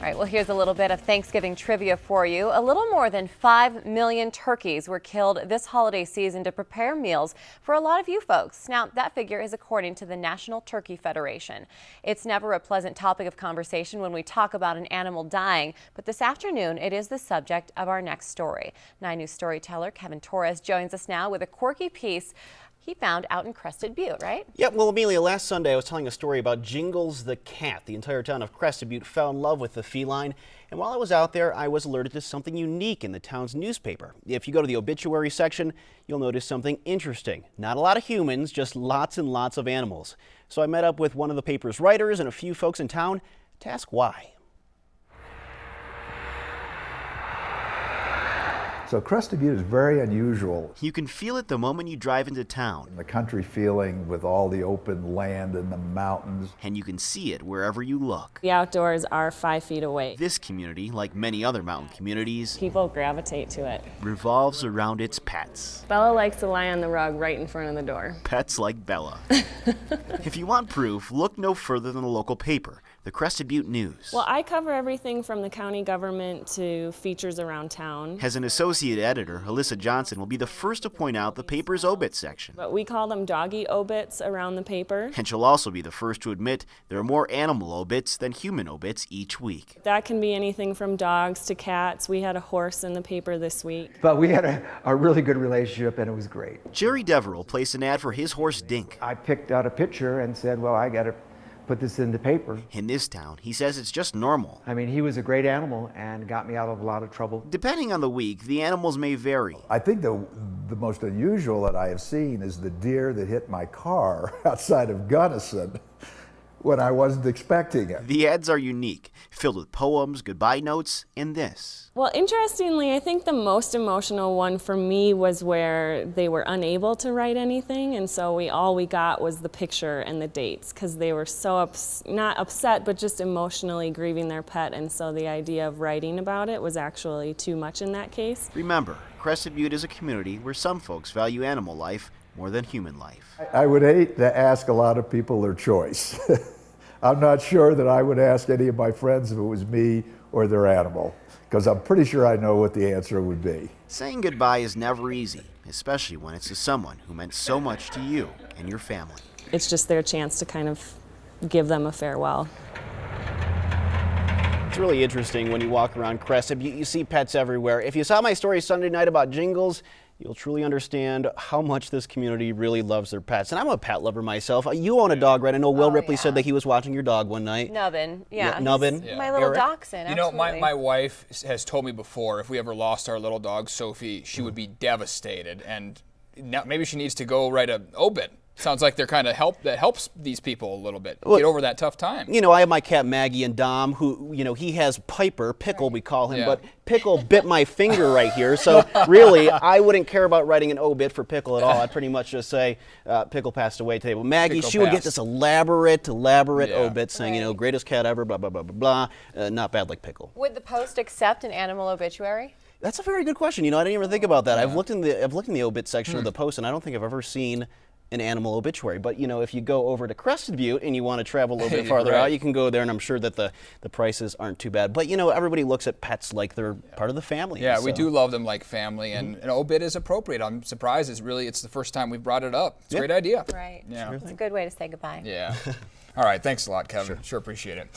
All right, well, here's a little bit of Thanksgiving trivia for you. A little more than 5 million turkeys were killed this holiday season to prepare meals for a lot of you folks. Now, that figure is according to the National Turkey Federation. It's never a pleasant topic of conversation when we talk about an animal dying, but this afternoon it is the subject of our next story. 9 News storyteller Kevin Torres joins us now with a quirky piece he found out in Crested Butte, right? Yep, well, Amelia, last Sunday I was telling a story about Jingles the cat. The entire town of Crested Butte fell in love with the feline, and while I was out there, I was alerted to something unique in the town's newspaper. If you go to the obituary section, you'll notice something interesting. Not a lot of humans, just lots and lots of animals. So I met up with one of the paper's writers and a few folks in town to ask why. So Crested Butte is very unusual. You can feel it the moment you drive into town. The country feeling with all the open land and the mountains. And you can see it wherever you look. The outdoors are 5 feet away. This community, like many other mountain communities, People gravitate to it. revolves around its pets. Bella likes to lie on the rug right in front of the door. Pets like Bella. If you want proof, look no further than the local paper, the Crested Butte News. Well, I cover everything from the county government to features around town. As an associate editor, Alyssa Johnson will be the first to point out the paper's obit section. But we call them doggy obits around the paper. And she'll also be the first to admit there are more animal obits than human obits each week. That can be anything from dogs to cats. We had a horse in the paper this week. But we had a really good relationship, and it was great. Jerry Deverell placed an ad for his horse Dink. I picked out a picture and said, well, I got to put this in the paper. In this town, he says it's just normal. I mean, he was a great animal and got me out of a lot of trouble. Depending on the week, the animals may vary. I think the most unusual that I have seen is the deer that hit my car outside of Gunnison when I wasn't expecting it. The ads are unique, filled with poems, goodbye notes, and this. Well, interestingly, I think the most emotional one for me was where they were unable to write anything, and so all we got was the picture and the dates, because they were so not upset, but just emotionally grieving their pet, and so the idea of writing about it was actually too much in that case. Remember, Crested Butte is a community where some folks value animal life more than human life. I would hate to ask a lot of people their choice. I'm not sure that I would ask any of my friends if it was me or their animal, because I'm pretty sure I know what the answer would be. Saying goodbye is never easy, especially when it's to someone who meant so much to you and your family. It's just their chance to kind of give them a farewell. It's really interesting when you walk around Crested. You see pets everywhere. If you saw my story Sunday night about Jingles, you'll truly understand how much this community really loves their pets. And I'm a pet lover myself. You own a dog, right? I know Will Ripley said that he was watching your dog one night. Nubbin, yeah. Nubbin. Yeah. My little Eric? dachshund, You know, absolutely. my wife has told me before, if we ever lost our little dog, Sophie, she would be devastated. And now maybe she needs to go write an obit. Sounds like they're kind of helps these people a little bit get over that tough time. You know, I have my cat Maggie and Dom, who, you know, he has Piper, Pickle we call him, but Pickle bit my finger right here. So really, I wouldn't care about writing an obit for Pickle at all. I'd pretty much just say Pickle passed away today. But Maggie, Pickle she would get passed. this elaborate obit saying, you know, greatest cat ever, blah, blah, blah, blah, blah. Not bad like Pickle. Would the Post accept an animal obituary? That's a very good question. You know, I didn't even think about that. I've looked in the obit section of the Post, and I don't think I've ever seen an animal obituary. But, you know, if you go over to Crested Butte and you want to travel a little bit farther out, you can go there, and I'm sure that the prices aren't too bad. But, you know, everybody looks at pets like they're part of the family. Yeah, we do love them like family, and an obit is appropriate. I'm surprised it's the first time we've brought it up. It's a great idea. Right. Yeah. It's a good way to say goodbye. Yeah. All right, thanks a lot, Kevin. Sure appreciate it.